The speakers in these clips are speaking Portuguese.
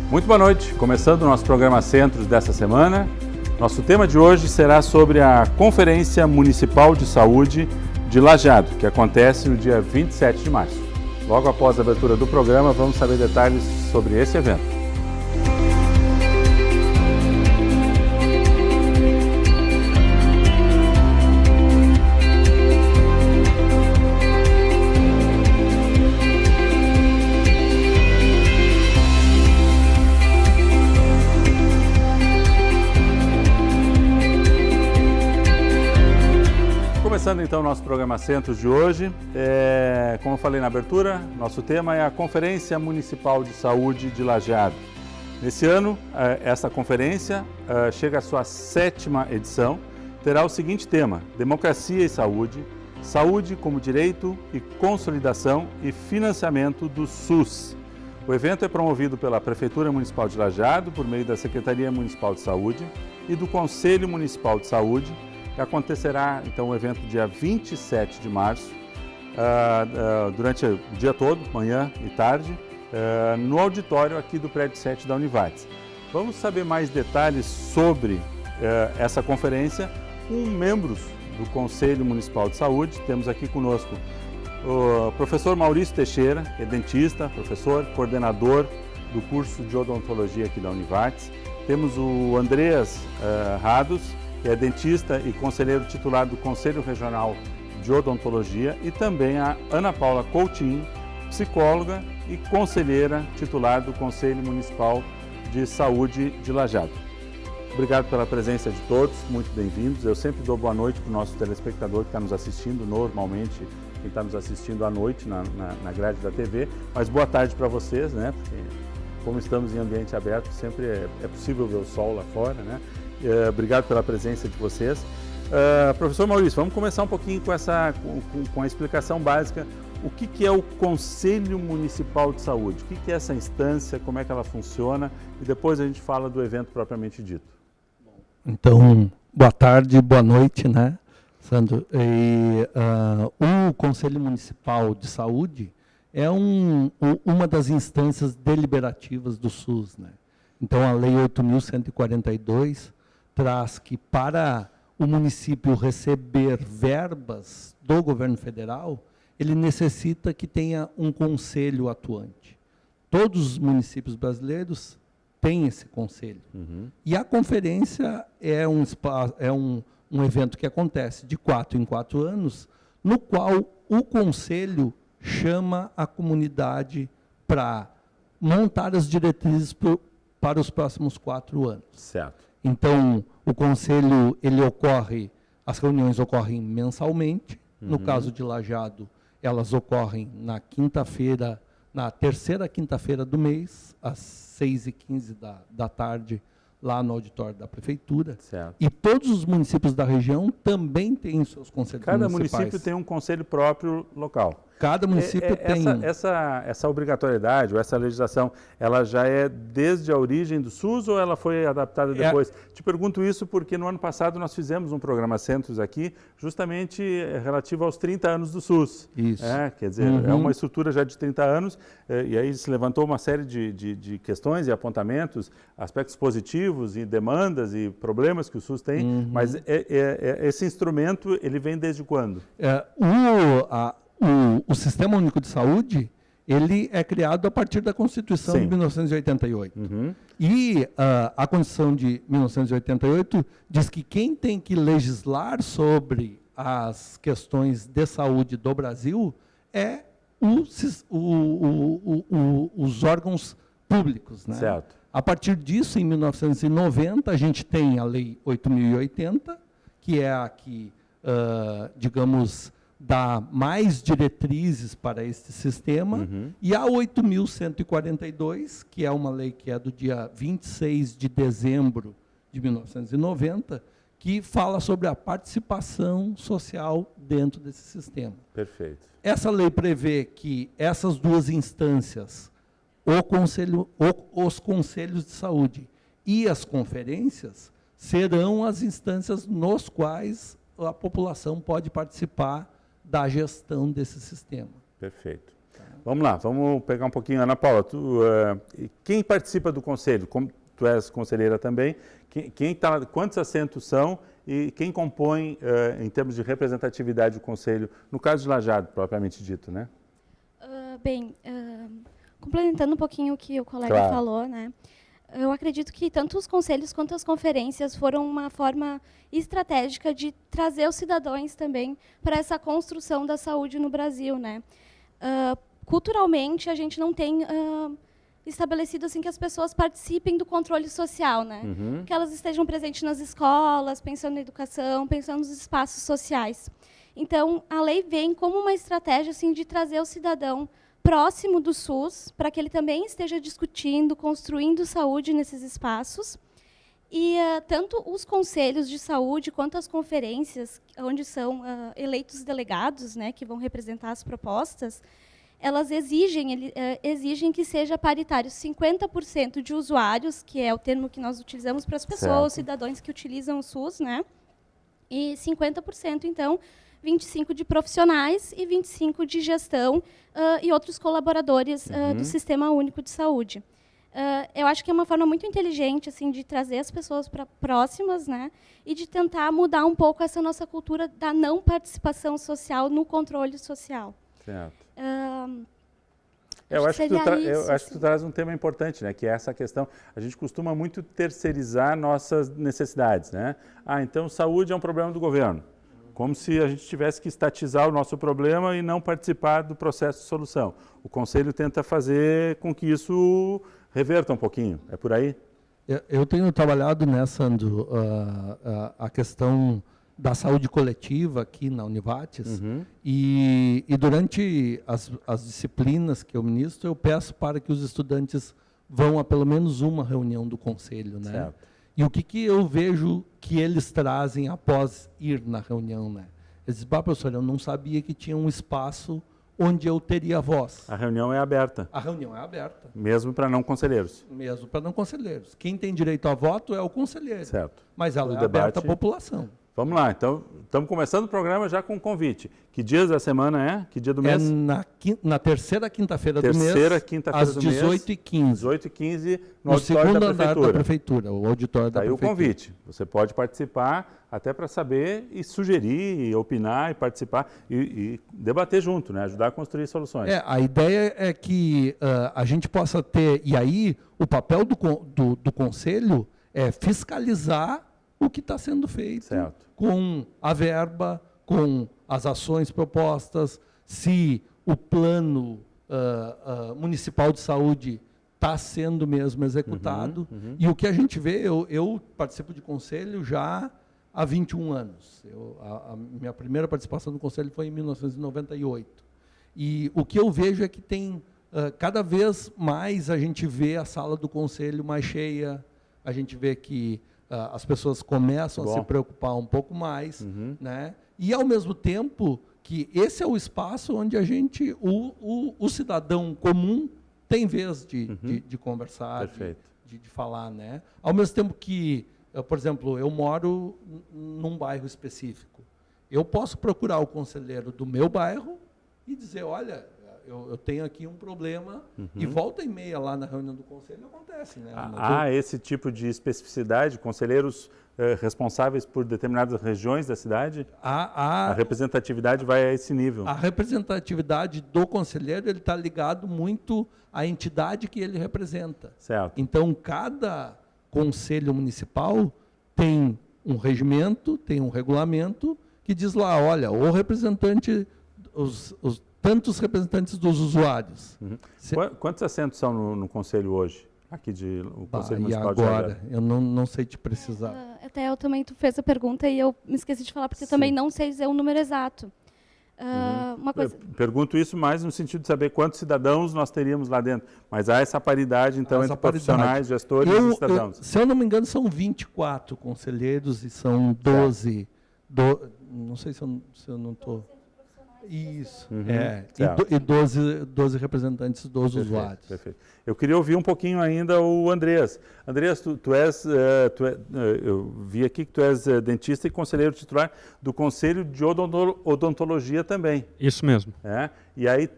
Muito boa noite, começando o nosso programa Centros dessa semana. Nosso tema de hoje será sobre a Conferência Municipal de Saúde de Lajeado, que acontece no dia 27 de março. Logo após a abertura do programa, vamos saber detalhes sobre esse evento. Começando então o nosso programa Centros de hoje, como eu falei na abertura, nosso tema é a Conferência Municipal de Saúde de Lajeado. Nesse ano, essa conferência chega à sua 7ª edição, terá o seguinte tema: Democracia e Saúde, Saúde como Direito e Consolidação e Financiamento do SUS. O evento é promovido pela Prefeitura Municipal de Lajeado, por meio da Secretaria Municipal de Saúde e do Conselho Municipal de Saúde. Acontecerá então o evento dia 27 de março, durante o dia todo, manhã e tarde, no auditório aqui do prédio 7 da Univates. Vamos saber mais detalhes sobre essa conferência com membros do Conselho Municipal de Saúde. Temos aqui conosco o professor Maurício Teixeira, que é dentista, professor, coordenador do curso de odontologia aqui da Univates. Temos o Andreas Rados, que é dentista e conselheiro titular do Conselho Regional de Odontologia, e também a Ana Paula Coutinho, psicóloga e conselheira titular do Conselho Municipal de Saúde de Lajeado. Obrigado pela presença de todos, muito bem-vindos. Eu sempre dou boa noite para o nosso telespectador que está nos assistindo, normalmente quem está nos assistindo à noite na grade da TV, mas boa tarde para vocês, né? Porque como estamos em ambiente aberto, sempre é possível ver o sol lá fora, né? Obrigado pela presença de vocês. Professor Maurício, vamos começar um pouquinho com a explicação básica. O que é o Conselho Municipal de Saúde? O que é essa instância? Como é que ela funciona? E depois a gente fala do evento propriamente dito. Então, boa tarde, boa noite, né, Sandro? O Conselho Municipal de Saúde é uma das instâncias deliberativas do SUS, né? Então, a Lei 8.142 traz que para o município receber verbas do governo federal, ele necessita que tenha um conselho atuante. Todos os municípios brasileiros têm esse conselho. Uhum. E a conferência é um evento que acontece de 4 em 4 anos, no qual o conselho chama a comunidade para montar as diretrizes para os próximos 4 anos. Certo. Então, o conselho, as reuniões ocorrem mensalmente. Uhum. No caso de Lajeado, elas ocorrem na quinta-feira, na terceira quinta-feira do mês, às 6h15 da tarde, lá no auditório da Prefeitura. Certo. E todos os municípios da região também têm seus conselhos municipais. Cada município tem um conselho próprio local. Cada município tem. Essa obrigatoriedade, ou essa legislação, ela já é desde a origem do SUS ou ela foi adaptada depois? Te pergunto isso porque no ano passado nós fizemos um programa Centros aqui, justamente relativo aos 30 anos do SUS. Isso. Quer dizer, é uma estrutura já de 30 anos, e aí se levantou uma série de questões e apontamentos, aspectos positivos e demandas e problemas que o SUS tem, mas esse instrumento, ele vem desde quando? O Sistema Único de Saúde, ele é criado a partir da Constituição Sim. de 1988. Uhum. E a Constituição de 1988 diz que quem tem que legislar sobre as questões de saúde do Brasil é os órgãos públicos, né? Certo. A partir disso, em 1990, a gente tem a Lei 8.080, que é a que, digamos, dá mais diretrizes para este sistema, e a 8.142, que é uma lei que é do dia 26 de dezembro de 1990, que fala sobre a participação social dentro desse sistema. Perfeito. Essa lei prevê que essas duas instâncias, os conselhos de saúde e as conferências, serão as instâncias nos quais a população pode participar da gestão desse sistema. Perfeito. Vamos lá, vamos pegar um pouquinho. Ana Paula, quem participa do conselho? Como tu és conselheira também, quantos assentos são e quem compõe, em termos de representatividade, o conselho, no caso de Lajeado, propriamente dito, né? Complementando um pouquinho o que o colega falou, né? Eu acredito que tanto os conselhos quanto as conferências foram uma forma estratégica de trazer os cidadãos também para essa construção da saúde no Brasil, né? Culturalmente, a gente não tem estabelecido assim que as pessoas participem do controle social, né? Que elas estejam presentes nas escolas, pensando na educação, pensando nos espaços sociais. Então, a lei vem como uma estratégia assim de trazer o cidadão próximo do SUS, para que ele também esteja discutindo, construindo saúde nesses espaços. E tanto os conselhos de saúde quanto as conferências, onde são eleitos delegados, né, que vão representar as propostas, elas exigem que seja paritário 50% de usuários, que é o termo que nós utilizamos para as pessoas, cidadãos que utilizam o SUS, né, e 50%, então, 25% de profissionais e 25% de gestão e outros colaboradores do Sistema Único de Saúde. Eu acho que é uma forma muito inteligente assim, de trazer as pessoas próximas, né, e de tentar mudar um pouco essa nossa cultura da não participação social no controle social. Certo. Eu acho que tu traz um tema importante, né, que é essa questão. A gente costuma muito terceirizar nossas necessidades, né? Então saúde é um problema do governo. Como se a gente tivesse que estatizar o nosso problema e não participar do processo de solução. O Conselho tenta fazer com que isso reverta um pouquinho. É por aí? Eu tenho trabalhado nessa, Andrew, a questão da saúde coletiva aqui na Univates, e durante as disciplinas que eu ministro, eu peço para que os estudantes vão a pelo menos uma reunião do Conselho, né? Certo. E o que eu vejo que eles trazem após ir na reunião, né? Eles dizem, professor, eu não sabia que tinha um espaço onde eu teria voz. A reunião é aberta. A reunião é aberta. Mesmo para não conselheiros. Mesmo para não conselheiros. Quem tem direito a voto é o conselheiro. Certo. Mas ela é aberta à população. Vamos lá, então, estamos começando o programa já com um convite. Que dias da semana é? Que dia do mês? É na terceira quinta-feira do mês, terceira quinta-feira do mês, às 18h15. 18h15, no auditório da Prefeitura. O auditório da Prefeitura. Aí o convite. Você pode participar até para saber e sugerir, e opinar, e participar, e debater junto, né? Ajudar a construir soluções. A ideia é que a gente possa ter, e aí o papel do Conselho é fiscalizar o que está sendo feito, certo, com a verba, com as ações propostas, se o plano municipal de saúde está sendo mesmo executado. E o que a gente vê, eu participo de conselho já há 21 anos. A minha primeira participação no conselho foi em 1998. E o que eu vejo é que tem, cada vez mais a gente vê a sala do conselho mais cheia, a gente vê que as pessoas começam a se preocupar um pouco mais, né? E, ao mesmo tempo, que esse é o espaço onde a gente, o cidadão comum, tem vez de conversar, de falar, né? Ao mesmo tempo que, por exemplo, eu moro num bairro específico. Eu posso procurar o conselheiro do meu bairro e dizer, olha, eu tenho aqui um problema, e volta e meia lá na reunião do conselho acontece, né? Há esse tipo de especificidade, conselheiros responsáveis por determinadas regiões da cidade? A representatividade vai a esse nível? A representatividade do conselheiro está ligado muito à entidade que ele representa. Certo. Então, cada conselho municipal tem um regimento, tem um regulamento que diz lá, olha, o representante, tantos representantes dos usuários. Quantos assentos são no Conselho hoje? Aqui o Conselho Municipal de agora, eu não sei te precisar. Até eu também, tu fez a pergunta e eu me esqueci de falar, porque eu também não sei dizer o número exato. Uma coisa... Pergunto isso mais no sentido de saber quantos cidadãos nós teríamos lá dentro. Mas há essa paridade, então, entre profissionais, gestores e cidadãos. Se eu não me engano, são 24 conselheiros e são 12... não sei se eu não estou... Isso, Uhum, e 12 representantes dos usuários. Perfeito. Eu queria ouvir um pouquinho ainda o Andreas. Andreas, eu vi aqui que tu és dentista e conselheiro titular do Conselho de Odontologia também. Isso mesmo. E aí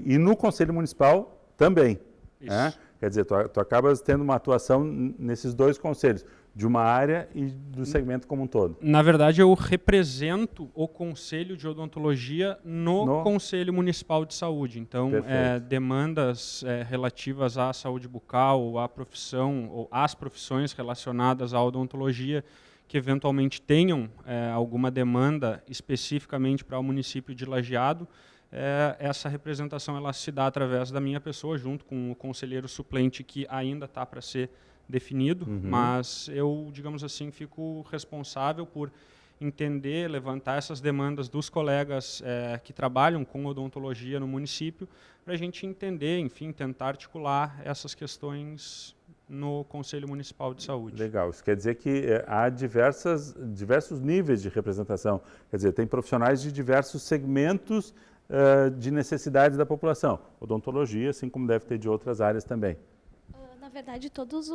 e no Conselho Municipal também. Isso. Quer dizer, tu acabas tendo uma atuação nesses dois conselhos, de uma área e do segmento como um todo. Na verdade, eu represento o Conselho de Odontologia no Conselho Municipal de Saúde. Então, demandas relativas à saúde bucal, à profissão, ou às profissões relacionadas à odontologia, que eventualmente tenham alguma demanda especificamente para o município de Lajeado, essa representação ela se dá através da minha pessoa, junto com o conselheiro suplente, que ainda está para ser definido, mas eu, digamos assim, fico responsável por entender, levantar essas demandas dos colegas que trabalham com odontologia no município, para a gente entender, enfim, tentar articular essas questões no Conselho Municipal de Saúde. Legal, isso quer dizer que há diversos níveis de representação, quer dizer, tem profissionais de diversos segmentos de necessidade da população, odontologia, assim como deve ter de outras áreas também. Na verdade, todos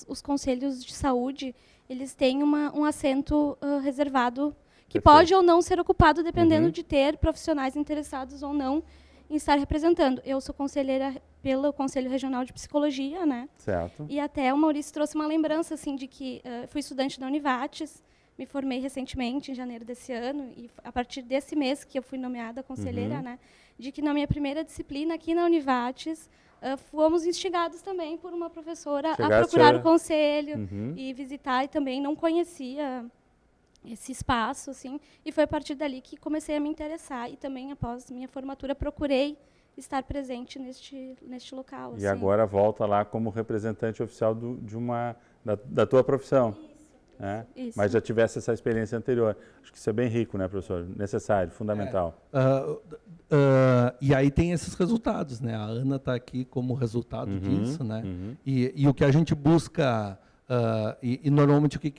os conselhos de saúde, eles têm um assento reservado, que pode ou não ser ocupado, dependendo de ter profissionais interessados ou não em estar representando. Eu sou conselheira pelo Conselho Regional de Psicologia, né? Certo. E até o Maurício trouxe uma lembrança, assim, de que fui estudante da Univates, me formei recentemente, em janeiro desse ano, e a partir desse mês que eu fui nomeada conselheira, né, de que na minha primeira disciplina aqui na Univates, fomos instigados também por uma professora a procurar o conselho e visitar, e também não conhecia esse espaço, assim, e foi a partir dali que comecei a me interessar, e também após minha formatura procurei estar presente neste local. E agora volta lá como representante oficial da tua profissão. Isso. Mas já tivesse essa experiência anterior. Acho que isso é bem rico, né, professor? Necessário, fundamental. E aí tem esses resultados, né? A Ana está aqui como resultado disso, né? E o que a gente busca, e normalmente o que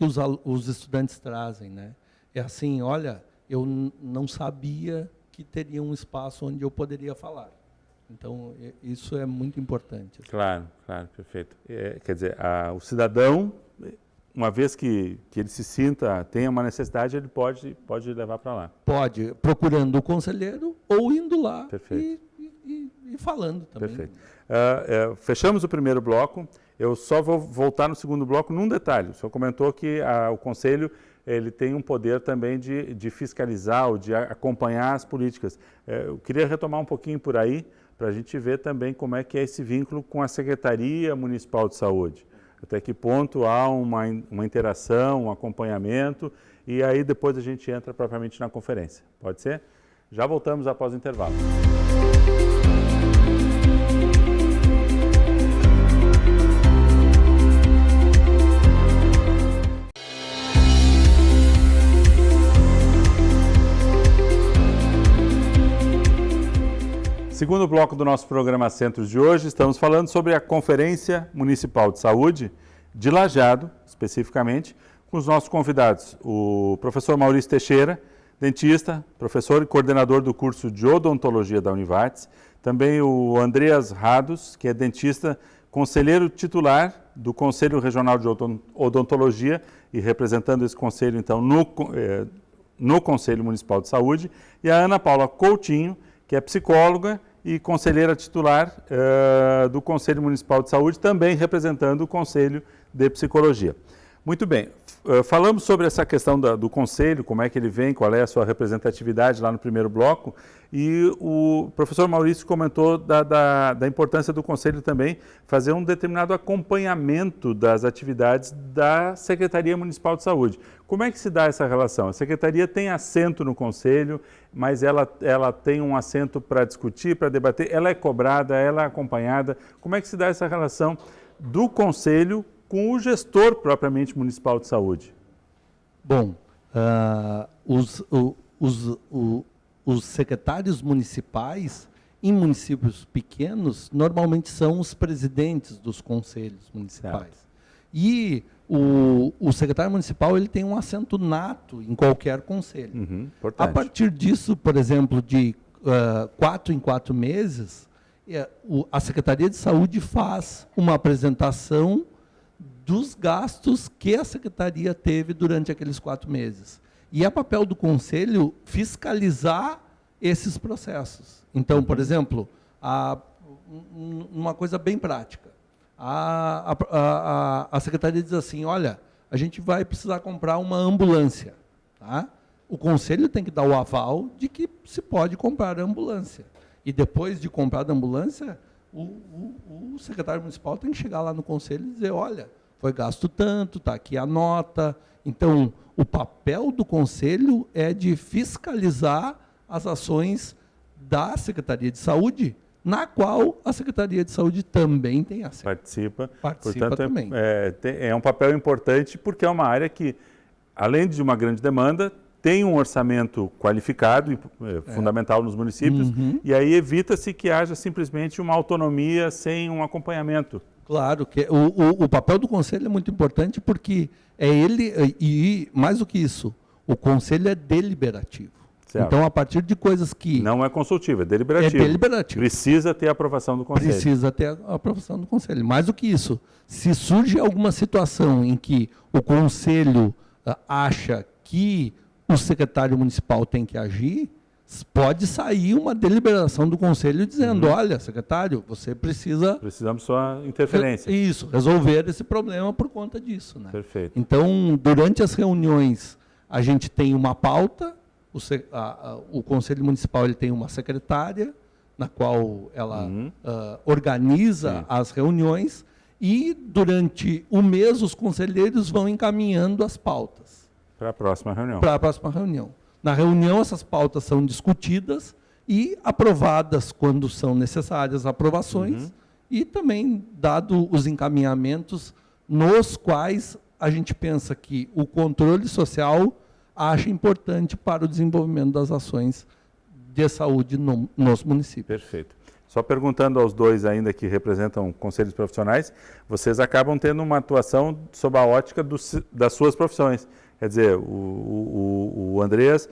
os estudantes trazem, né? É assim, olha, eu não sabia que teria um espaço onde eu poderia falar. Então, isso é muito importante. Assim. Claro, perfeito. Quer dizer, o cidadão, uma vez que ele se sinta, tenha uma necessidade, ele pode levar para lá. Pode, procurando o conselheiro ou indo lá e falando também. Perfeito. Fechamos o primeiro bloco. Eu só vou voltar no segundo bloco num detalhe. O senhor comentou que o Conselho ele tem um poder também de fiscalizar ou de acompanhar as políticas. Eu queria retomar um pouquinho por aí, para a gente ver também como é que é esse vínculo com a Secretaria Municipal de Saúde. Até que ponto há uma interação, um acompanhamento, e aí depois a gente entra propriamente na conferência. Pode ser? Já voltamos após o intervalo. Segundo bloco do nosso programa Centros de hoje, estamos falando sobre a Conferência Municipal de Saúde de Lajeado, especificamente, com os nossos convidados, o professor Maurício Teixeira, dentista, professor e coordenador do curso de odontologia da Univates, também o Andreas Rados, que é dentista, conselheiro titular do Conselho Regional de Odontologia e representando esse conselho, então, no Conselho Municipal de Saúde, e a Ana Paula Coutinho, que é psicóloga e conselheira titular do Conselho Municipal de Saúde, também representando o Conselho de Psicologia. Muito bem, falamos sobre essa questão do Conselho, como é que ele vem, qual é a sua representatividade lá no primeiro bloco, e o professor Maurício comentou da importância do Conselho também fazer um determinado acompanhamento das atividades da Secretaria Municipal de Saúde. Como é que se dá essa relação? A Secretaria tem assento no Conselho, mas ela tem um assento para discutir, para debater, ela é cobrada, ela é acompanhada. Como é que se dá essa relação do Conselho com o gestor propriamente municipal de saúde? Bom, os secretários municipais, em municípios pequenos, normalmente são os presidentes dos conselhos municipais. Certo. E o secretário municipal ele tem um assento nato em qualquer conselho. A partir disso, por exemplo, de 4 em 4 meses, a Secretaria de Saúde faz uma apresentação dos gastos que a Secretaria teve durante aqueles 4 meses. E é papel do Conselho fiscalizar esses processos. Então, por exemplo, uma coisa bem prática. A Secretaria diz assim, olha, a gente vai precisar comprar uma ambulância. Tá? O Conselho tem que dar o aval de que se pode comprar a ambulância. E depois de comprar a ambulância, o secretário municipal tem que chegar lá no Conselho e dizer, olha, foi gasto tanto, está aqui a nota. Então, o papel do Conselho é de fiscalizar as ações da Secretaria de Saúde, na qual a Secretaria de Saúde também tem acesso. Participa Portanto, também. É um papel importante porque é uma área que, além de uma grande demanda, tem um orçamento qualificado, fundamental nos municípios, e aí evita-se que haja simplesmente uma autonomia sem um acompanhamento. Claro, que o papel do Conselho é muito importante porque é ele, e mais do que isso, o Conselho é deliberativo. Certo. Então, a partir de coisas que... Não é consultivo, é deliberativo. É deliberativo. Precisa ter a aprovação do Conselho. Precisa ter a aprovação do Conselho. Mais do que isso, se surge alguma situação em que o Conselho acha que o secretário municipal tem que agir, pode sair uma deliberação do Conselho dizendo, olha, secretário, você precisa... Precisamos sua interferência. Isso, resolver esse problema por conta disso. Né? Perfeito. Então, durante as reuniões, a gente tem uma pauta, o Conselho Municipal ele tem uma secretária, na qual ela organiza as reuniões, e durante o mês os conselheiros vão encaminhando as pautas. Para a próxima reunião. Para a próxima reunião. Na reunião, essas pautas são discutidas e aprovadas quando são necessárias aprovações, e também dado os encaminhamentos nos quais a gente pensa que o controle social acha importante para o desenvolvimento das ações de saúde nos municípios. Perfeito. Só perguntando aos dois ainda que representam conselhos profissionais, vocês acabam tendo uma atuação sob a ótica das suas profissões. Quer dizer, o Andreas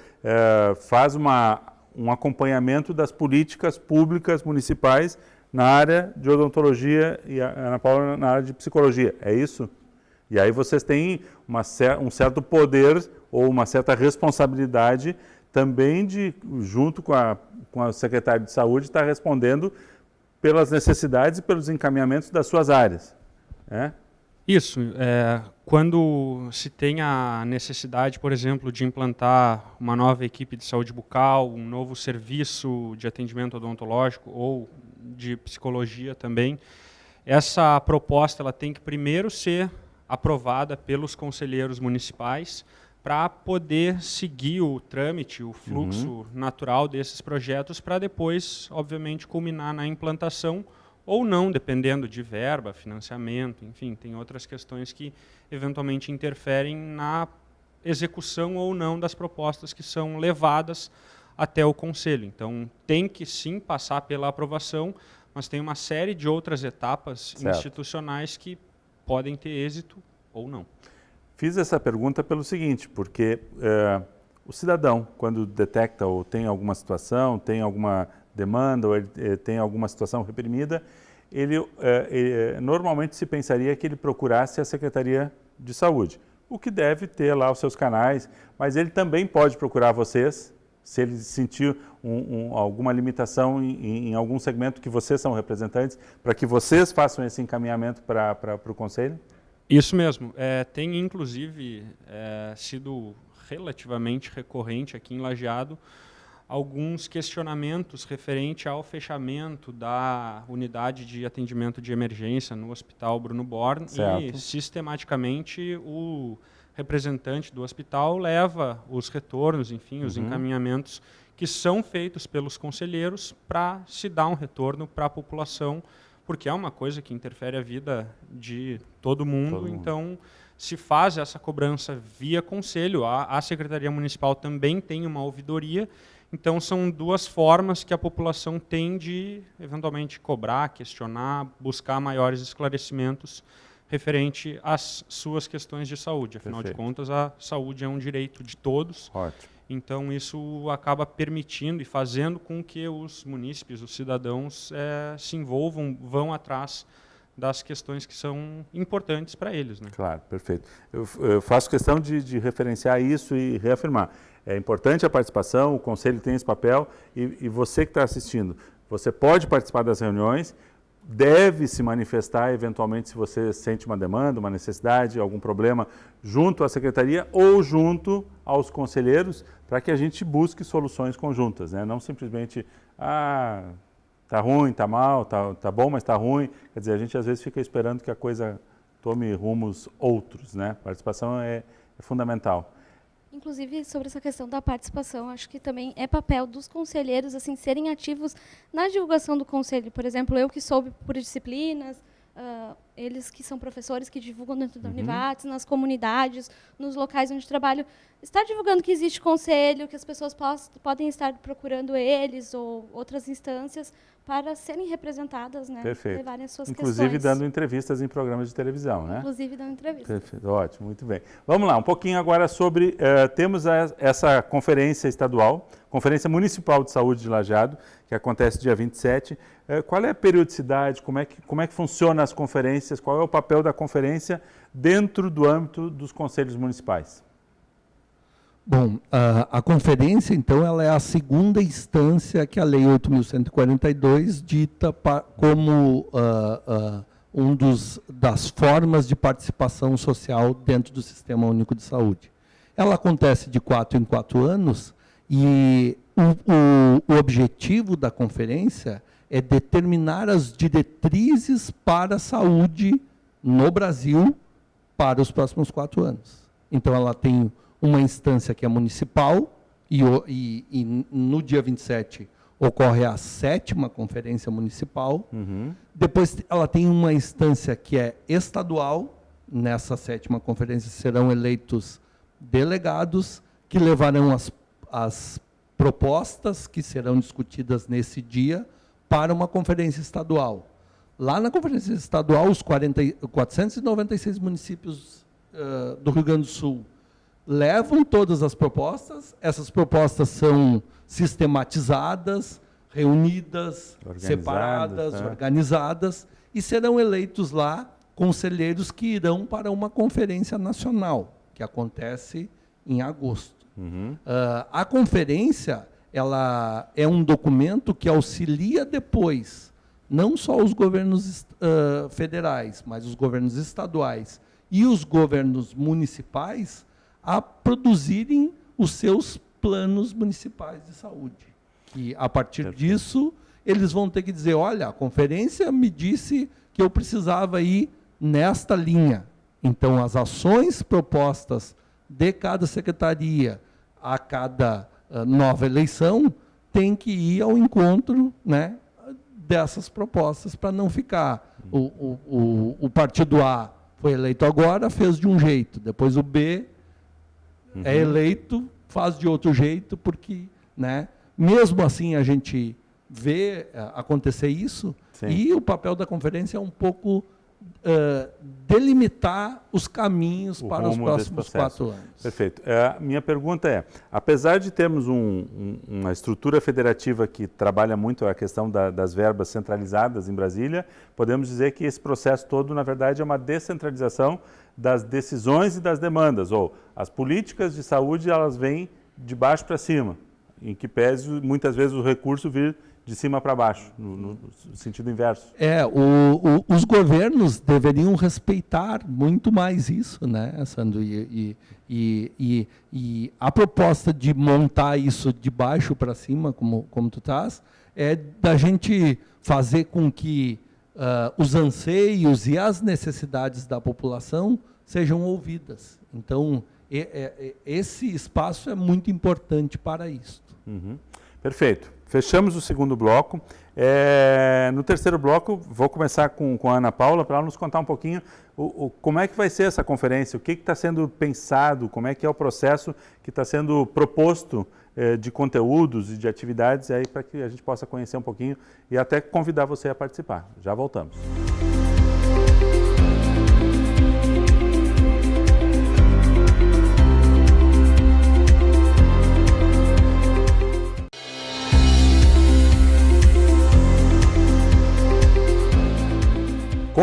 faz um acompanhamento das políticas públicas municipais na área de odontologia e a Ana Paula na área de psicologia. É isso? E aí vocês têm um certo poder ou uma certa responsabilidade também de, junto com a secretária de saúde, estar respondendo pelas necessidades e pelos encaminhamentos das suas áreas. Isso. Quando se tem a necessidade, por exemplo, de implantar uma nova equipe de saúde bucal, um novo serviço de atendimento odontológico ou de psicologia também, essa proposta ela tem que primeiro ser aprovada pelos conselheiros municipais para poder seguir o trâmite, o fluxo natural desses projetos para depois, obviamente, culminar na implantação ou não, dependendo de verba, financiamento, enfim, tem outras questões que eventualmente interferem na execução ou não das propostas que são levadas até o Conselho. Então, tem que sim passar pela aprovação, mas tem uma série de outras etapas institucionais que podem ter êxito ou não. Fiz essa pergunta pelo seguinte, porque o cidadão, quando detecta ou tem alguma situação, tem alguma demanda ou tem alguma situação reprimida, ele normalmente se pensaria que ele procurasse a Secretaria de Saúde, o que deve ter lá os seus canais, mas ele também pode procurar vocês, se ele sentir alguma limitação em algum segmento que vocês são representantes, para que vocês façam esse encaminhamento para o Conselho? Isso mesmo. Tem, inclusive, sido relativamente recorrente aqui em Lajeado alguns questionamentos referente ao fechamento da unidade de atendimento de emergência no Hospital Bruno Born. E, sistematicamente, o representante do hospital leva os retornos, enfim, os encaminhamentos que são feitos pelos conselheiros para se dar um retorno para a população, porque é uma coisa que interfere a vida de todo mundo. Então, se faz essa cobrança via conselho. A Secretaria Municipal também tem uma ouvidoria. Então, são duas formas que a população tem de, eventualmente, cobrar, questionar, buscar maiores esclarecimentos referente às suas questões de saúde. Afinal de contas, a saúde é um direito de todos. Ótimo. Então, isso acaba permitindo e fazendo com que os munícipes, os cidadãos, se envolvam, vão atrás das questões que são importantes para eles. Né? Claro, perfeito. Eu faço questão de referenciar isso e reafirmar. É importante a participação, o Conselho tem esse papel e você que está assistindo, você pode participar das reuniões, deve se manifestar eventualmente se você sente uma demanda, uma necessidade, algum problema, junto à Secretaria ou junto aos conselheiros, para que a gente busque soluções conjuntas, né? Não simplesmente, tá ruim, tá mal, tá bom, mas tá ruim. Quer dizer, a gente às vezes fica esperando que a coisa tome rumos outros, né? A participação é fundamental. Inclusive, sobre essa questão da participação, acho que também é papel dos conselheiros assim, serem ativos na divulgação do conselho. Por exemplo, eu que soube por disciplinas, eles que são professores que divulgam dentro da Univates, nas comunidades, nos locais onde trabalho, estar divulgando que existe conselho, que as pessoas podem estar procurando eles ou outras instâncias para serem representadas, né? Perfeito. Levarem as suas Inclusive questões. dando entrevistas em programas de televisão, né? Inclusive dando entrevistas. Perfeito, ótimo, muito bem. Vamos lá, um pouquinho agora sobre, temos essa conferência estadual, Conferência Municipal de Saúde de Lajeado, que acontece dia 27. Qual é a periodicidade, como é que funciona as conferências, qual é o papel da conferência dentro do âmbito dos conselhos municipais? Bom, a conferência, então, ela é a segunda instância que a Lei 8.142 dita como das formas de participação social dentro do Sistema Único de Saúde. Ela acontece de 4 em 4 anos e o objetivo da conferência é determinar as diretrizes para a saúde no Brasil para os próximos 4 anos. Então, ela tem uma instância que é municipal, e no dia 27 ocorre a 7ª Conferência Municipal. Depois ela tem uma instância que é estadual. Nessa 7ª Conferência serão eleitos delegados que levarão as propostas que serão discutidas nesse dia para uma conferência estadual. Lá na conferência estadual, os 496 municípios do Rio Grande do Sul levam todas as propostas, essas propostas são sistematizadas, reunidas, separadas, organizadas, e serão eleitos lá conselheiros que irão para uma conferência nacional, que acontece em agosto. A conferência, ela é um documento que auxilia depois, não só os governos federais, mas os governos estaduais e os governos municipais, a produzirem os seus planos municipais de saúde. E, a partir disso, eles vão ter que dizer, olha, a conferência me disse que eu precisava ir nesta linha. Então, as ações propostas de cada secretaria a cada nova eleição têm que ir ao encontro, né, dessas propostas, para não ficar o partido A foi eleito agora, fez de um jeito, depois o B é eleito, faz de outro jeito, porque, né, mesmo assim a gente vê acontecer isso. Sim. E o papel da conferência é um pouco delimitar os caminhos para os próximos 4 anos. Perfeito. Minha pergunta é, apesar de termos uma estrutura federativa que trabalha muito a questão das verbas centralizadas em Brasília, podemos dizer que esse processo todo, na verdade, é uma descentralização das decisões e das demandas, ou as políticas de saúde, elas vêm de baixo para cima, em que pese muitas vezes o recurso vir de cima para baixo, no sentido inverso. Os governos deveriam respeitar muito mais isso, né, Sandro? E a proposta de montar isso de baixo para cima, como tu estás, é da gente fazer com que os anseios e as necessidades da população sejam ouvidas. Então, esse espaço é muito importante para isso. Perfeito. Fechamos o segundo bloco. No terceiro bloco, vou começar com a Ana Paula, para ela nos contar um pouquinho como é que vai ser essa conferência, o que está sendo pensado, como é que é o processo que está sendo proposto de conteúdos e de atividades, aí para que a gente possa conhecer um pouquinho e até convidar você a participar. Já voltamos.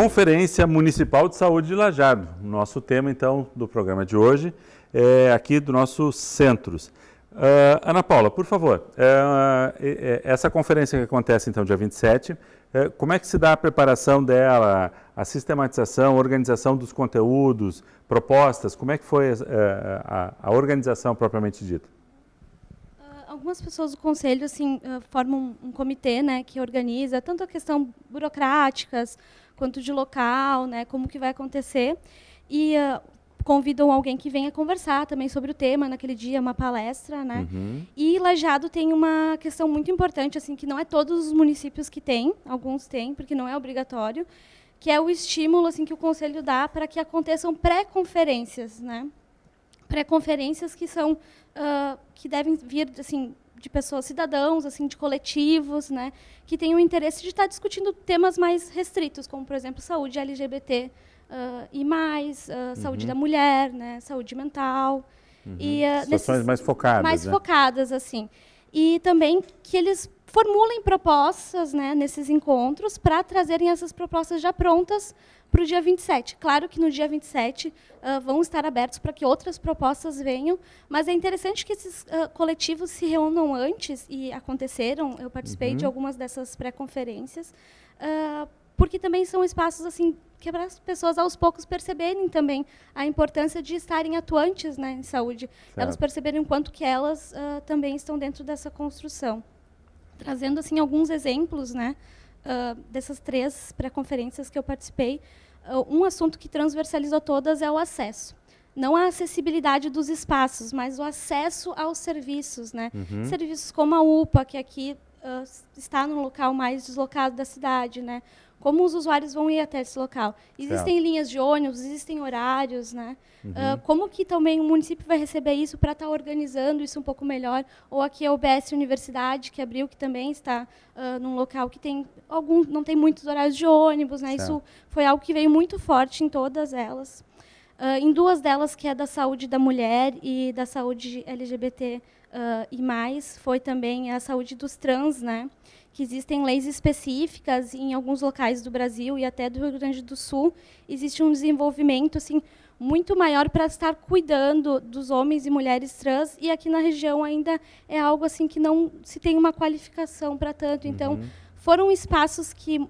Conferência Municipal de Saúde de Lajeado. Nosso tema, então, do programa de hoje é aqui do nosso Centros. Ana Paula, por favor, essa conferência que acontece, então, dia 27, como é que se dá a preparação dela, a sistematização, a organização dos conteúdos, propostas, como é que foi a organização propriamente dita? Algumas pessoas do conselho assim, formam um comitê, né, que organiza tanto a questão burocráticas quanto de local, né, como que vai acontecer, e convidam alguém que venha conversar também sobre o tema naquele dia, uma palestra, né? E Lajeado tem uma questão muito importante, assim, que não é todos os municípios que têm, alguns têm, porque não é obrigatório, que é o estímulo assim que o conselho dá para que aconteçam pré-conferências, né? Pré-conferências que são que devem vir assim de pessoas, cidadãos, assim, de coletivos, né, que têm o interesse de estar discutindo temas mais restritos, como por exemplo saúde LGBT e mais saúde da mulher, né, saúde mental e situações mais focadas, mais né? focadas assim, e também que eles formulem propostas, né, nesses encontros para trazerem essas propostas já prontas para o dia 27. Claro que no dia 27 vão estar abertos para que outras propostas venham, mas é interessante que esses coletivos se reúnam antes, e aconteceram, eu participei de algumas dessas pré-conferências, porque também são espaços assim, que é para as pessoas aos poucos perceberem também a importância de estarem atuantes, né, em saúde, certo. Elas perceberem o quanto que elas também estão dentro dessa construção. Trazendo assim alguns exemplos, né, dessas 3 pré-conferências que eu participei, um assunto que transversalizou todas é o acesso. Não a acessibilidade dos espaços, mas o acesso aos serviços, né? Serviços como a UPA, que aqui está num local mais deslocado da cidade, né? Como os usuários vão ir até esse local? Existem linhas de ônibus, existem horários, né? Como que também o município vai receber isso para estar organizando isso um pouco melhor? Ou aqui a UBS Universidade, que abriu, que também está num local que tem não tem muitos horários de ônibus, né? Isso foi algo que veio muito forte em todas elas. Em 2 delas, que é da saúde da mulher e da saúde LGBT e mais, foi também a saúde dos trans, né? Que existem leis específicas em alguns locais do Brasil e até do Rio Grande do Sul. Existe um desenvolvimento assim, muito maior para estar cuidando dos homens e mulheres trans, e aqui na região ainda é algo assim que não se tem uma qualificação para tanto. Então, foram espaços que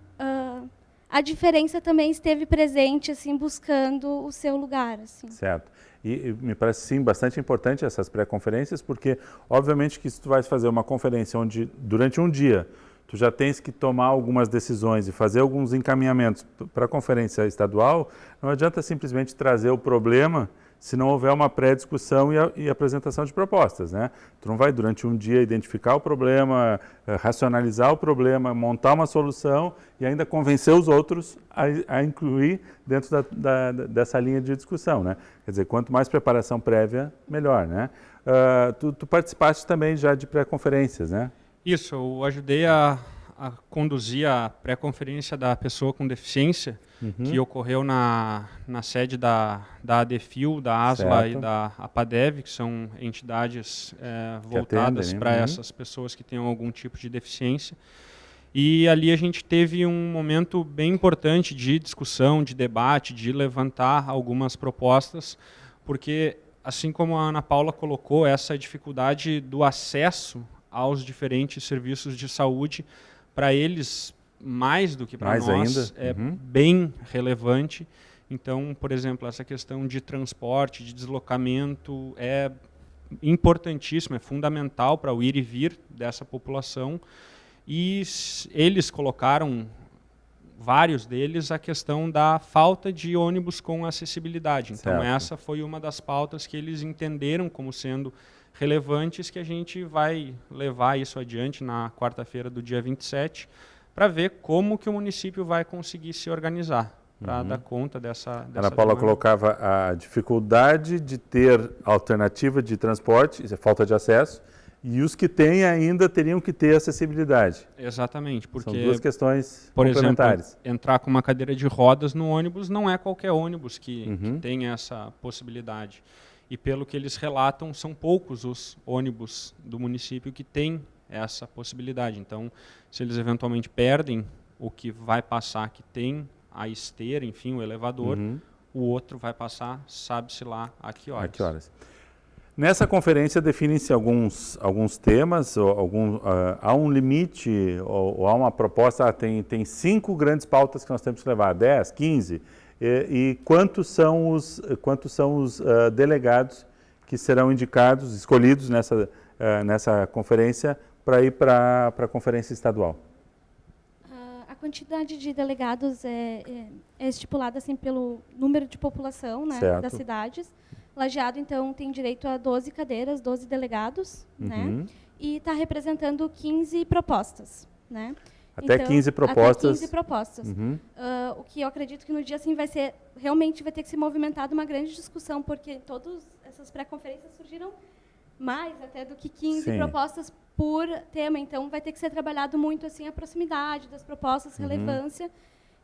a diferença também esteve presente, assim, buscando o seu lugar. Assim. Certo. E me parece, sim, bastante importante essas pré-conferências, porque, obviamente, que se tu vais fazer uma conferência onde, durante um dia, tu já tens que tomar algumas decisões e fazer alguns encaminhamentos para a conferência estadual, não adianta simplesmente trazer o problema se não houver uma pré-discussão e apresentação de propostas, né? Tu não vai, durante um dia, identificar o problema, racionalizar o problema, montar uma solução e ainda convencer os outros a incluir dentro dessa linha de discussão, né? Quer dizer, quanto mais preparação prévia, melhor, né? Tu participaste também já de pré-conferências, né? Isso, eu ajudei a conduzir a pré-conferência da pessoa com deficiência, que ocorreu na sede da ADEFIL, da ASLA e da APADEV, que são entidades voltadas para essas pessoas que têm algum tipo de deficiência. E ali a gente teve um momento bem importante de discussão, de debate, de levantar algumas propostas, porque, assim como a Ana Paula colocou, essa dificuldade do acesso aos diferentes serviços de saúde, para eles, mais do que para nós, é bem relevante. Então, por exemplo, essa questão de transporte, de deslocamento é importantíssima, é fundamental para o ir e vir dessa população. E eles colocaram, vários deles, a questão da falta de ônibus com acessibilidade. Então, essa foi uma das pautas que eles entenderam como sendo relevantes, que a gente vai levar isso adiante na quarta-feira do dia 27, para ver como que o município vai conseguir se organizar para dar conta dessa Ana Paula colocava a dificuldade de ter alternativa de transporte, falta de acesso, e os que têm ainda teriam que ter acessibilidade. Exatamente, porque são 2 questões por complementares. Exemplo, entrar com uma cadeira de rodas no ônibus não é qualquer ônibus que tem essa possibilidade. E pelo que eles relatam, são poucos os ônibus do município que têm essa possibilidade. Então, se eles eventualmente perdem o que vai passar, que tem a esteira, enfim, o elevador, o outro vai passar, sabe-se lá a que horas. A que horas. Nessa conferência definem-se alguns temas, há um limite, ou há uma proposta, tem 5 grandes pautas que nós temos que levar, 10, 15, e quantos são os delegados que serão indicados, escolhidos nessa conferência para ir para a conferência estadual? A quantidade de delegados é estipulada assim, pelo número de população, né, das cidades. Lajeado, então, tem direito a 12 cadeiras, 12 delegados, né? E está representando 15 propostas, né? Até 15 propostas. Até 15 propostas. O que eu acredito que no dia assim realmente vai ter que ser movimentado uma grande discussão, porque todas essas pré-conferências surgiram mais até do que 15 propostas por tema. Então, vai ter que ser trabalhado muito assim a proximidade das propostas, relevância.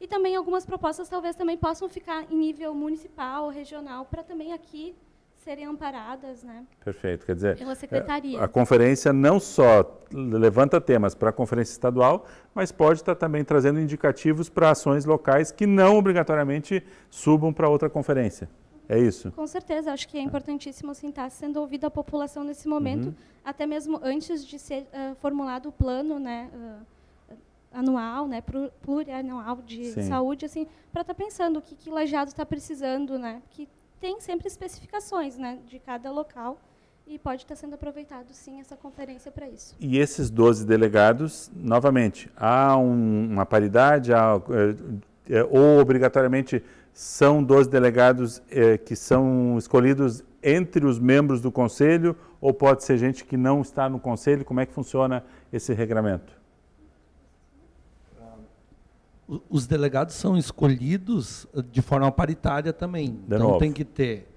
E também algumas propostas talvez também possam ficar em nível municipal, regional, para também aqui serem amparadas, né? Perfeito. Quer dizer, pela secretaria. A conferência não só levanta temas para a conferência estadual, mas pode estar também trazendo indicativos para ações locais que não obrigatoriamente subam para outra conferência. É isso? Com certeza. Acho que é importantíssimo assim, estar sendo ouvida a população nesse momento, até mesmo antes de ser formulado o plano, né? Anual, né, plurianual de saúde, assim, para estar pensando o que Lajeado está precisando, né, que tem sempre especificações, né, de cada local e pode estar sendo aproveitado, sim, essa conferência para isso. E esses 12 delegados, novamente, há uma paridade, ou obrigatoriamente são 12 delegados que são escolhidos entre os membros do conselho, ou pode ser gente que não está no conselho? Como é que funciona esse regramento? Os delegados são escolhidos de forma paritária também. Então tem que ter,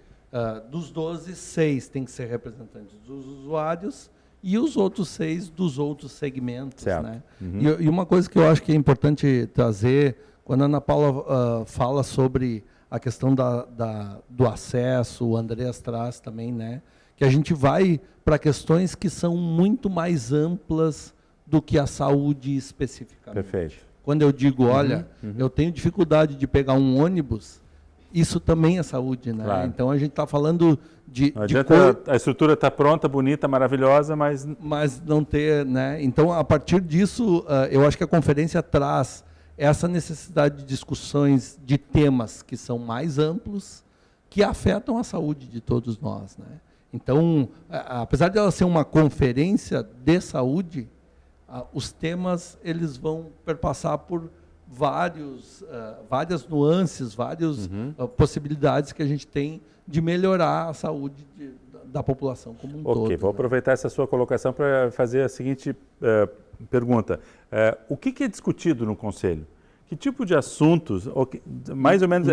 dos 12, 6 tem que ser representantes dos usuários e os outros 6 dos outros segmentos. Né? E uma coisa que eu acho que é importante trazer, quando a Ana Paula fala sobre a questão do acesso, o Andreas traz também, né? Que a gente vai para questões que são muito mais amplas do que a saúde especificamente. Perfeito. Quando eu digo, olha, eu tenho dificuldade de pegar um ônibus, isso também é saúde, né? Claro. Então a gente está falando de... Não adianta a estrutura está pronta, bonita, maravilhosa, mas não ter, né? Então, a partir disso, eu acho que a conferência traz essa necessidade de discussões de temas que são mais amplos, que afetam a saúde de todos nós, né? Então, apesar de ela ser uma conferência de saúde, os temas eles vão perpassar por várias nuances, várias possibilidades que a gente tem de melhorar a saúde da população como um todo. Ok, vou aproveitar essa sua colocação para fazer a seguinte pergunta. O que é discutido no Conselho? Que tipo de assuntos, mais ou menos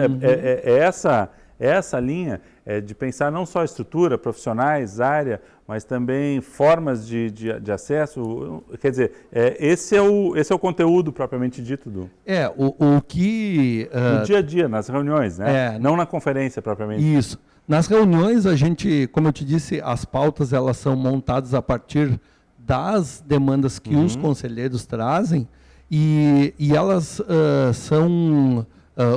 essa linha de pensar não só estrutura, profissionais, área, mas também formas de acesso? Quer dizer, esse é o conteúdo propriamente dito do... O que... no dia a dia, nas reuniões, né? Não na conferência propriamente. Isso. Nas reuniões, a gente, como eu te disse, as pautas elas são montadas a partir das demandas que os conselheiros trazem e elas são...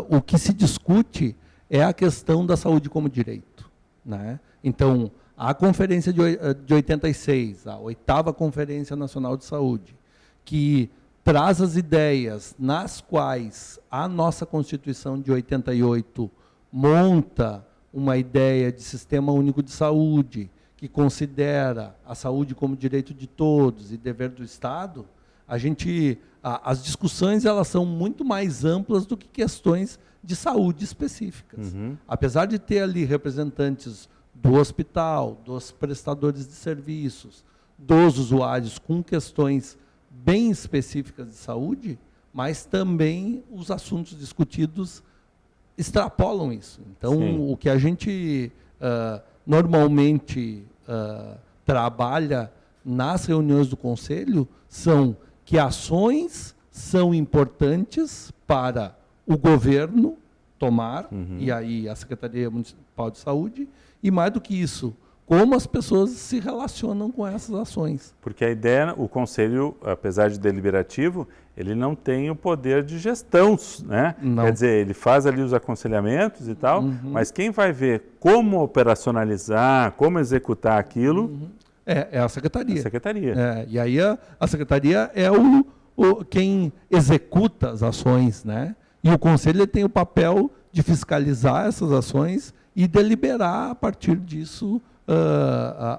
o que se discute é a questão da saúde como direito, né? Então, a conferência de 86, a 8ª Conferência Nacional de Saúde, que traz as ideias nas quais a nossa Constituição de 88 monta uma ideia de sistema único de saúde, que considera a saúde como direito de todos e dever do Estado, as discussões elas são muito mais amplas do que questões de saúde específicas. Apesar de ter ali representantes do hospital, dos prestadores de serviços, dos usuários com questões bem específicas de saúde, mas também os assuntos discutidos extrapolam isso. Então, o que a gente normalmente trabalha nas reuniões do Conselho são que ações são importantes para o governo tomar, e aí a Secretaria Municipal de Saúde, e mais do que isso, como as pessoas se relacionam com essas ações. Porque a ideia, o Conselho, apesar de deliberativo, ele não tem o poder de gestão, né? Não. Quer dizer, ele faz ali os aconselhamentos e tal, mas quem vai ver como operacionalizar, como executar aquilo... É a secretaria. A secretaria. E aí a secretaria é quem executa as ações, né? E o conselho tem o papel de fiscalizar essas ações e deliberar a partir disso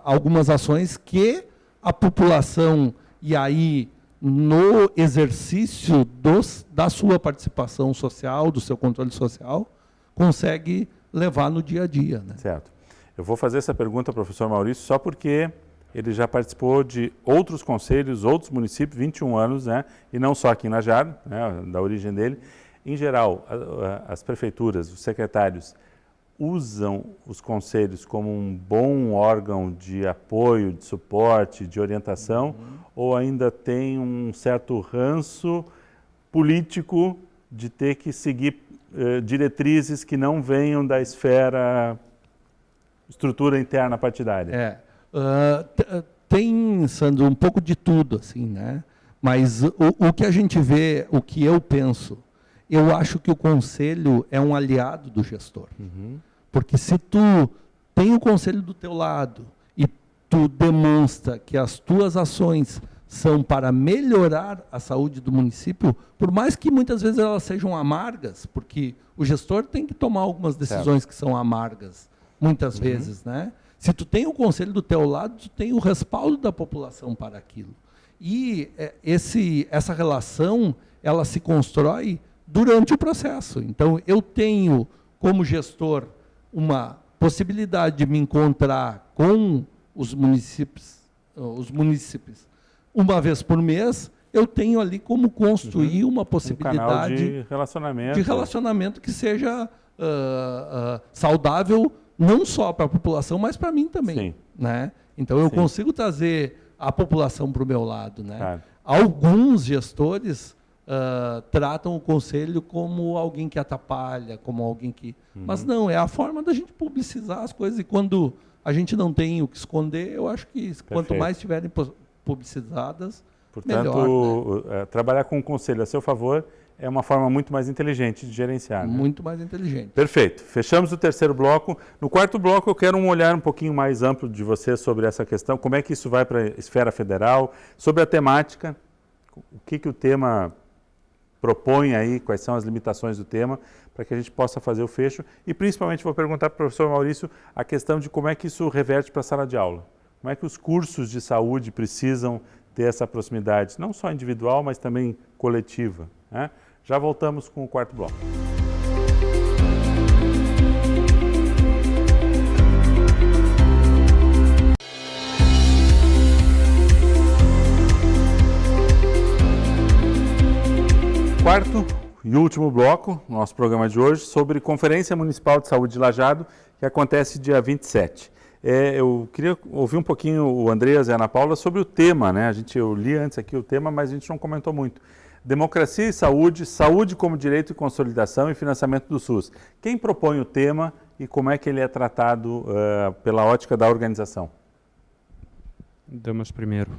algumas ações que a população, e aí no exercício da sua participação social, do seu controle social, consegue levar no dia a dia, né? Certo. Eu vou fazer essa pergunta ao professor Maurício só porque ele já participou de outros conselhos, outros municípios, 21 anos, né? E não só aqui em Lajeado, né? Da origem dele. Em geral, as prefeituras, os secretários, usam os conselhos como um bom órgão de apoio, de suporte, de orientação, ou ainda tem um certo ranço político de ter que seguir diretrizes que não venham da estrutura interna partidária? Tem, Sandro, um pouco de tudo, assim, né? Mas o que a gente vê, o que eu penso, eu acho que o conselho é um aliado do gestor. Porque se tu tem o conselho do teu lado e tu demonstra que as tuas ações são para melhorar a saúde do município, por mais que muitas vezes elas sejam amargas, porque o gestor tem que tomar algumas decisões que são amargas, muitas vezes, né? Se tu tem o conselho do teu lado, tu tem o respaldo da população para aquilo. E essa relação, ela se constrói durante o processo. Então, eu tenho, como gestor, uma possibilidade de me encontrar com os munícipes uma vez por mês, eu tenho ali como construir uma possibilidade canal de relacionamento que seja saudável, não só para a população, mas para mim também. Sim. Né? Então, eu consigo trazer a população para o meu lado. Né? Claro. Alguns gestores tratam o conselho como alguém que atrapalha, como alguém que... Mas não, é a forma da gente publicizar as coisas. E quando a gente não tem o que esconder, eu acho que quanto mais estiverem publicizadas, portanto, melhor. Né? Trabalhar com o conselho a seu favor é uma forma muito mais inteligente de gerenciar. Muito mais inteligente. Perfeito. Fechamos o terceiro bloco. No quarto bloco, eu quero um olhar um pouquinho mais amplo de você sobre essa questão, como é que isso vai para a esfera federal, sobre a temática, o que o tema propõe aí, quais são as limitações do tema, para que a gente possa fazer o fecho. E principalmente vou perguntar para o professor Maurício a questão de como é que isso reverte para a sala de aula. Como é que os cursos de saúde precisam ter essa proximidade, não só individual, mas também coletiva, né? Já voltamos com o quarto bloco. Quarto e último bloco, nosso programa de hoje, sobre Conferência Municipal de Saúde de Lajeado, que acontece dia 27. Eu queria ouvir um pouquinho o Andreas e a Ana Paula sobre o tema, né? Eu li antes aqui o tema, mas a gente não comentou muito. Democracia e saúde, saúde como direito e consolidação e financiamento do SUS. Quem propõe o tema e como é que ele é tratado pela ótica da organização? Damas primeiro.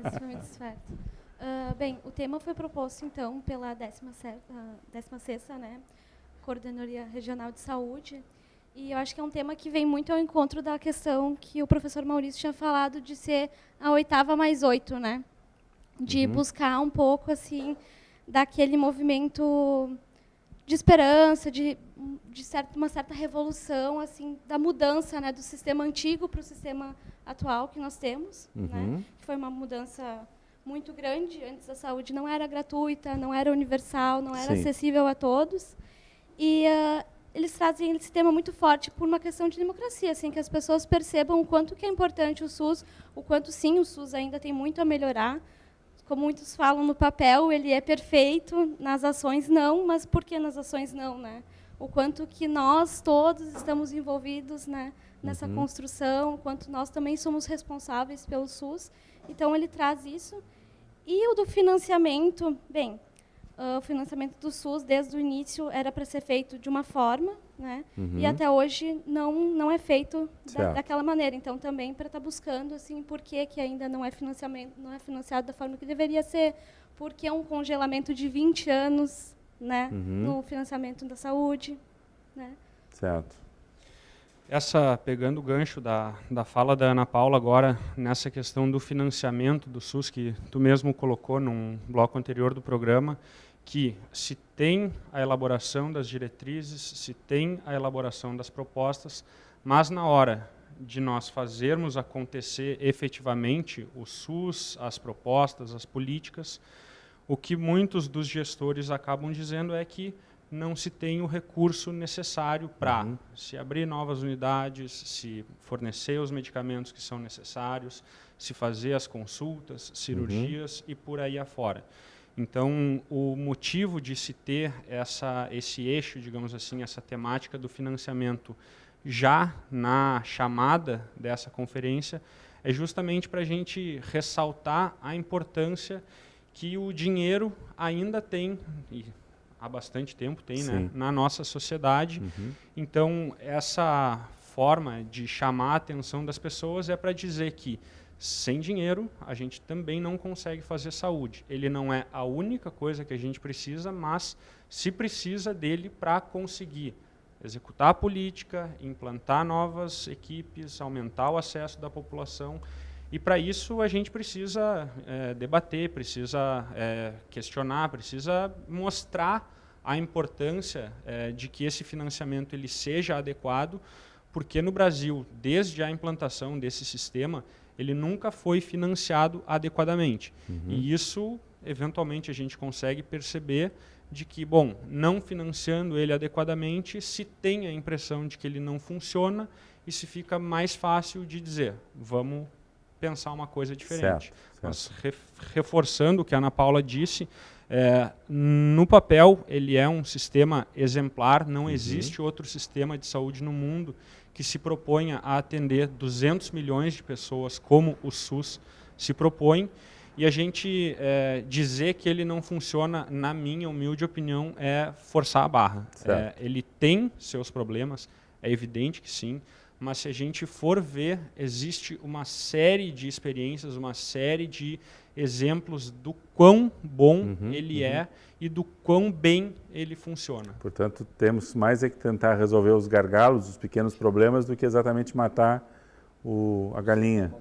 Isso foi muito certo. Bem, o tema foi proposto, então, pela 16ª, né, Coordenadoria Regional de Saúde, e eu acho que é um tema que vem muito ao encontro da questão que o professor Maurício tinha falado de ser a 8ª mais 8, né? De buscar um pouco, assim, daquele movimento de esperança, uma certa revolução, assim, da mudança, né, do sistema antigo para o sistema atual que nós temos, né? Que foi uma mudança muito grande. Antes a saúde não era gratuita, não era universal, não era acessível a todos. E eles trazem esse tema muito forte por uma questão de democracia, assim, que as pessoas percebam o quanto que é importante o SUS, o quanto, sim, o SUS ainda tem muito a melhorar. Como muitos falam no papel, ele é perfeito, nas ações não, mas por que nas ações não, né? O quanto que nós todos estamos envolvidos, né, nessa construção, o quanto nós também somos responsáveis pelo SUS. Então, ele traz isso. E o do financiamento, bem, o financiamento do SUS, desde o início, era para ser feito de uma forma, né? E até hoje não é feito daquela maneira. Então, também para estar buscando assim, por que ainda não é financiado da forma que deveria ser, porque é um congelamento de 20 anos, né, no financiamento da saúde. Né? Certo. Pegando o gancho da fala da Ana Paula agora, nessa questão do financiamento do SUS, que tu mesmo colocou num bloco anterior do programa, que se tem a elaboração das diretrizes, se tem a elaboração das propostas, mas na hora de nós fazermos acontecer efetivamente o SUS, as propostas, as políticas, o que muitos dos gestores acabam dizendo é que não se tem o recurso necessário para se abrir novas unidades, se fornecer os medicamentos que são necessários, se fazer as consultas, cirurgias e por aí afora. Então, o motivo de se ter esse eixo, digamos assim, essa temática do financiamento já na chamada dessa conferência é justamente para a gente ressaltar a importância que o dinheiro ainda tem, e há bastante tempo tem, né, na nossa sociedade. Então, essa forma de chamar a atenção das pessoas é para dizer que sem dinheiro, a gente também não consegue fazer saúde. Ele não é a única coisa que a gente precisa, mas se precisa dele para conseguir executar a política, implantar novas equipes, aumentar o acesso da população. E, para isso, a gente precisa debater, precisa questionar, precisa mostrar a importância de que esse financiamento ele seja adequado, porque no Brasil, desde a implantação desse sistema, ele nunca foi financiado adequadamente. E isso, eventualmente, a gente consegue perceber de que, bom, não financiando ele adequadamente, se tem a impressão de que ele não funciona e se fica mais fácil de dizer, vamos pensar uma coisa diferente. Mas, reforçando o que a Ana Paula disse, no papel, ele é um sistema exemplar, não existe outro sistema de saúde no mundo que se proponha a atender 200 milhões de pessoas como o SUS se propõe, e a gente dizer que ele não funciona, na minha humilde opinião, é forçar a barra. Ele tem seus problemas, é evidente que sim, mas se a gente for ver, existe uma série de experiências, uma série de exemplos do quão bom ele é e do quão bem ele funciona. Portanto, temos mais é que tentar resolver os gargalos, os pequenos problemas, do que exatamente matar a galinha.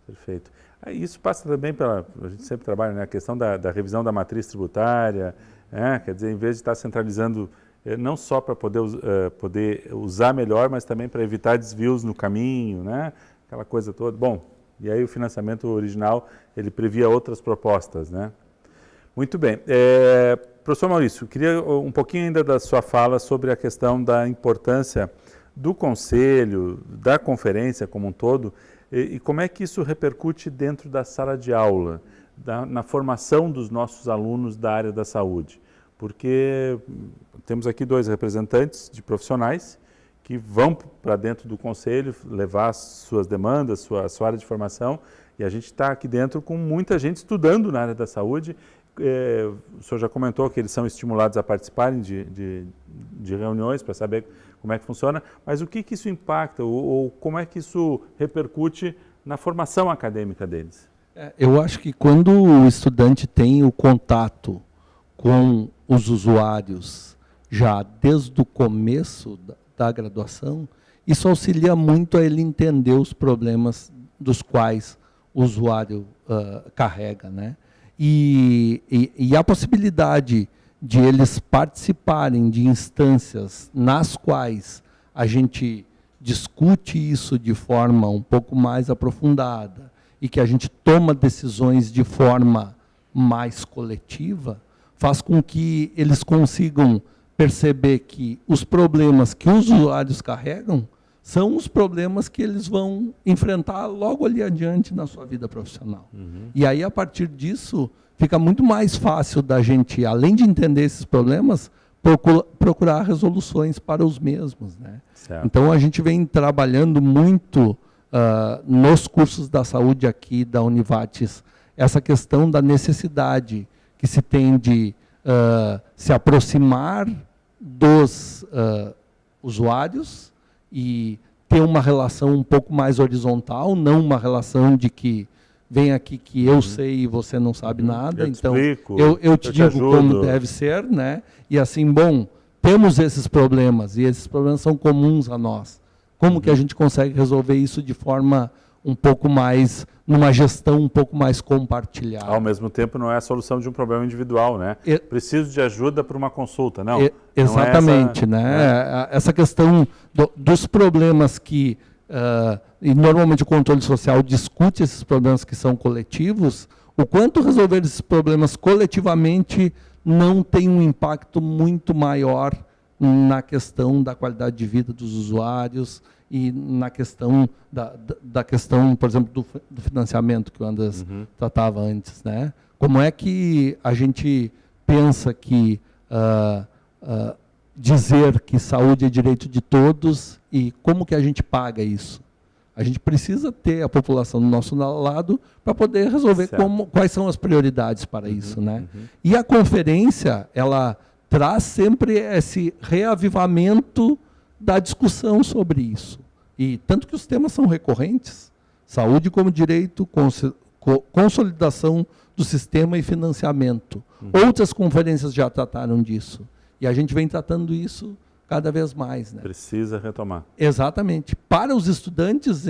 Perfeito. Isso passa também pela, a gente sempre trabalha, né, a questão da revisão da matriz tributária, quer dizer, em vez de estar centralizando não só para poder usar melhor, mas também para evitar desvios no caminho, né, aquela coisa toda. Bom, e aí o financiamento original, ele previa outras propostas, né? Muito bem. Professor Maurício, queria um pouquinho ainda da sua fala sobre a questão da importância do conselho, da conferência como um todo, e como é que isso repercute dentro da sala de aula, na formação dos nossos alunos da área da saúde. Porque temos aqui 2 representantes de profissionais que vão para dentro do conselho levar suas demandas, sua área de formação, e a gente está aqui dentro com muita gente estudando na área da saúde. O senhor já comentou que eles são estimulados a participarem de reuniões para saber como é que funciona, mas o que isso impacta ou como é que isso repercute na formação acadêmica deles? Eu acho que quando o estudante tem o contato com os usuários já desde o começo da graduação, isso auxilia muito a ele entender os problemas dos quais o usuário carrega, né? E a possibilidade de eles participarem de instâncias nas quais a gente discute isso de forma um pouco mais aprofundada e que a gente toma decisões de forma mais coletiva, faz com que eles consigam perceber que os problemas que os usuários carregam são os problemas que eles vão enfrentar logo ali adiante na sua vida profissional. E aí, a partir disso, fica muito mais fácil da gente, além de entender esses problemas, procurar resoluções para os mesmos, né? Então, a gente vem trabalhando muito nos cursos da saúde aqui da Univates, essa questão da necessidade que se tem de se aproximar dos usuários e ter uma relação um pouco mais horizontal, não uma relação de que vem aqui que eu sei e você não sabe nada, então eu te digo como deve ser, né? E assim, bom, temos esses problemas e esses problemas são comuns a nós. Como que a gente consegue resolver isso de forma um pouco mais, numa gestão um pouco mais compartilhada? Ao mesmo tempo, não é a solução de um problema individual, né? Preciso de ajuda para uma consulta, não? Exatamente, não é essa, né? Essa questão dos problemas que, e normalmente o controle social discute esses problemas que são coletivos, o quanto resolver esses problemas coletivamente não tem um impacto muito maior na questão da qualidade de vida dos usuários e na questão da questão, por exemplo, do financiamento que o Andrés tratava antes, né? Como é que a gente pensa que dizer que saúde é direito de todos e como que a gente paga isso? A gente precisa ter a população do nosso lado para poder resolver quais são as prioridades para isso, né? E a conferência, ela traz sempre esse reavivamento da discussão sobre isso. E tanto que os temas são recorrentes, saúde como direito, consolidação do sistema e financiamento. Outras conferências já trataram disso. E a gente vem tratando isso cada vez mais, né? Precisa retomar. Exatamente. Para os estudantes,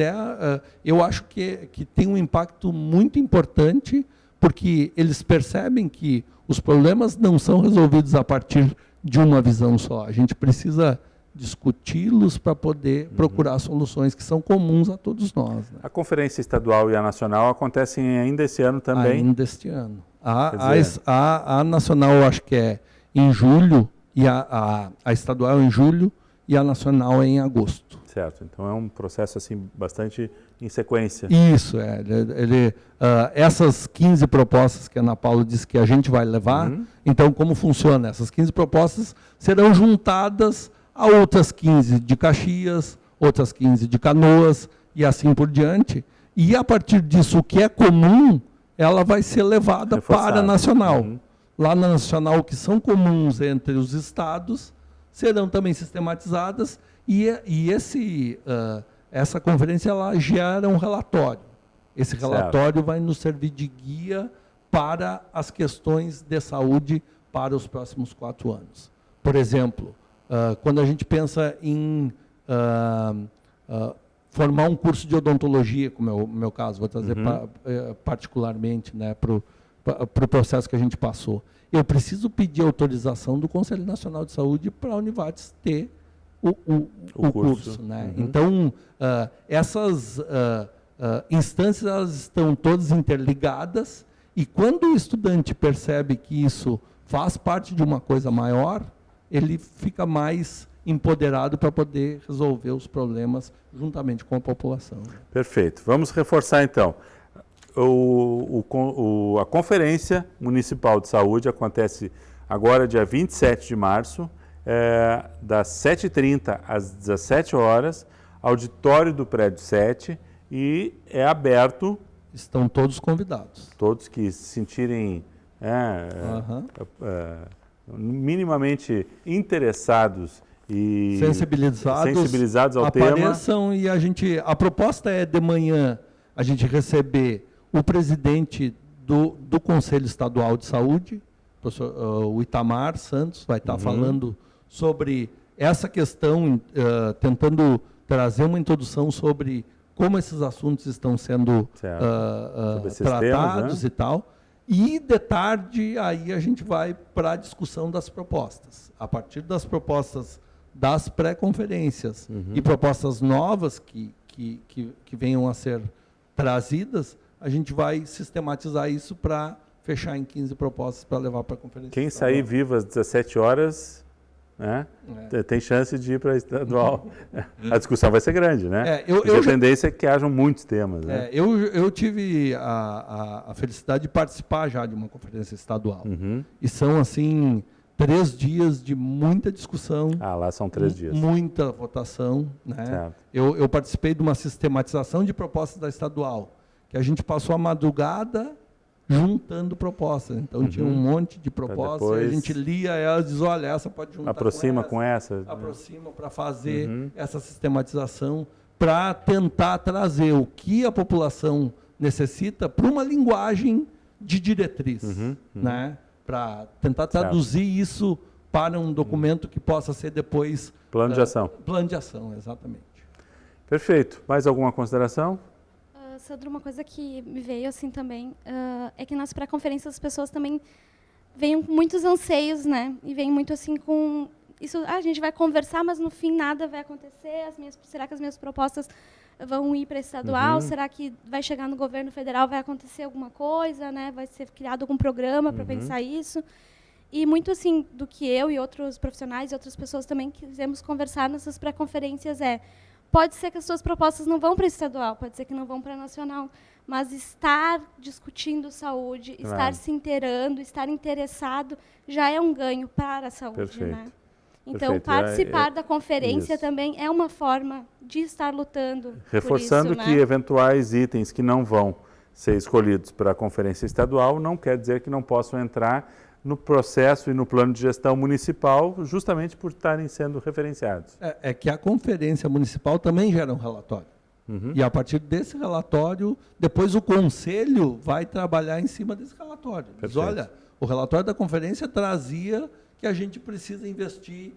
eu acho que tem um impacto muito importante, porque eles percebem que os problemas não são resolvidos a partir de uma visão só. A gente precisa discuti-los para poder procurar soluções que são comuns a todos nós, né? A conferência estadual e a nacional acontecem ainda esse ano também? Ainda este ano. A nacional, eu acho que é em julho, e a estadual é em julho, e a nacional é em agosto. Certo. Então é um processo assim bastante em sequência. Isso, essas 15 propostas que a Ana Paula disse que a gente vai levar, então como funciona? Essas 15 propostas serão juntadas a outras 15 de Caxias, outras 15 de Canoas e assim por diante. E a partir disso, o que é comum, ela vai ser levada para a nacional. Lá na nacional, que são comuns entre os estados, serão também sistematizadas e essa conferência ela gera um relatório. Esse relatório vai nos servir de guia para as questões de saúde para os próximos 4 anos. Por exemplo, quando a gente pensa em formar um curso de odontologia, como é o meu caso, vou trazer particularmente, né, para o processo que a gente passou. Eu preciso pedir autorização do Conselho Nacional de Saúde para a Univates ter o curso. Né? Então, essas instâncias elas estão todas interligadas e quando o estudante percebe que isso faz parte de uma coisa maior, ele fica mais empoderado para poder resolver os problemas juntamente com a população. Perfeito. Vamos reforçar, então. A Conferência Municipal de Saúde acontece agora, dia 27 de março, das 7h30 às 17 horas, auditório do Prédio 7, e é aberto. Estão todos convidados. Todos que se sentirem minimamente interessados e sensibilizados ao tema. Apareçam e a proposta é de manhã a gente receber o presidente do Conselho Estadual de Saúde, o Itamar Santos, vai estar falando sobre essa questão, tentando trazer uma introdução sobre como esses assuntos estão sendo tratados, né? E tal. E de tarde, aí a gente vai para a discussão das propostas. A partir das propostas das pré-conferências e propostas novas que venham a ser trazidas, a gente vai sistematizar isso para fechar em 15 propostas para levar para a conferência. Quem sair vivo às 17 horas, né, tem chance de ir para a estadual. A discussão vai ser grande, né? A tendência é que hajam muitos temas. Né? Eu tive a felicidade de participar já de uma conferência estadual. E são, assim, 3 dias de muita discussão. Lá são 3 dias. Muita votação. Né? Eu participei de uma sistematização de propostas da estadual, que a gente passou a madrugada juntando propostas. Então tinha um monte de propostas, depois, e a gente lia elas e diz, olha, essa pode juntar aproxima com essa. Aproxima para fazer essa sistematização, para tentar trazer o que a população necessita para uma linguagem de diretriz, né? Para tentar traduzir isso para um documento que possa ser depois... Plano de ação. Plano de ação, exatamente. Perfeito. Mais alguma consideração? Sandro, uma coisa que me veio assim também é que nas pré-conferências as pessoas também vêm com muitos anseios, né? E vêm muito assim com... Isso, a gente vai conversar, mas no fim nada vai acontecer. Será que as minhas propostas vão ir para estadual? Será que vai chegar no governo federal, vai acontecer alguma coisa, né? Vai ser criado algum programa para pensar isso? E muito assim do que eu e outros profissionais e outras pessoas também quisemos conversar nessas pré-conferências pode ser que as suas propostas não vão para estadual, pode ser que não vão para nacional, mas estar discutindo saúde, estar se inteirando, estar interessado, já é um ganho para a saúde. Perfeito. Né? Então, participar da conferência também é uma forma de estar lutando. Reforçando por isso, que né? eventuais itens que não vão ser escolhidos para a conferência estadual não quer dizer que não possam entrar no processo e no plano de gestão municipal, justamente por estarem sendo referenciados. É que a conferência municipal também gera um relatório. E a partir desse relatório, depois o conselho vai trabalhar em cima desse relatório. Diz, olha, o relatório da conferência trazia que a gente precisa investir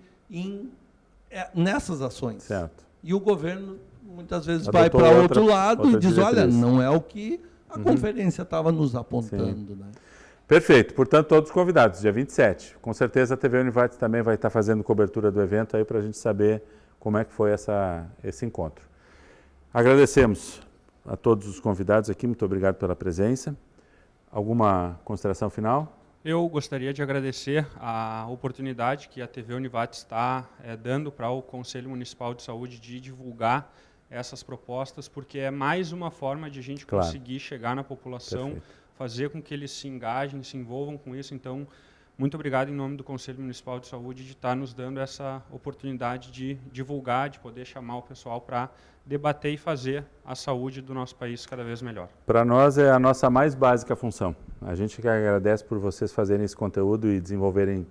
nessas ações. Certo. E o governo, muitas vezes, vai para outro lado e diz, olha, não é o que a conferência estava nos apontando. Né? Perfeito. Portanto, todos convidados, dia 27. Com certeza a TV Univates também vai estar fazendo cobertura do evento aí para a gente saber como é que foi esse encontro. Agradecemos a todos os convidados aqui, muito obrigado pela presença. Alguma consideração final? Eu gostaria de agradecer a oportunidade que a TV Univates está dando para o Conselho Municipal de Saúde de divulgar essas propostas, porque é mais uma forma de a gente conseguir chegar na população, fazer com que eles se engajem, se envolvam com isso. Então, muito obrigado em nome do Conselho Municipal de Saúde de estar nos dando essa oportunidade de divulgar, de poder chamar o pessoal para debater e fazer a saúde do nosso país cada vez melhor. Para nós é a nossa mais básica função. A gente que agradece por vocês fazerem esse conteúdo e desenvolverem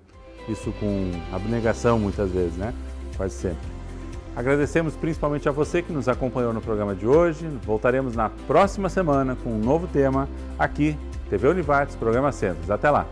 isso com abnegação muitas vezes, né? Quase sempre. Agradecemos principalmente a você que nos acompanhou no programa de hoje. Voltaremos na próxima semana com um novo tema aqui, TV Univates, Programa Centros. Até lá!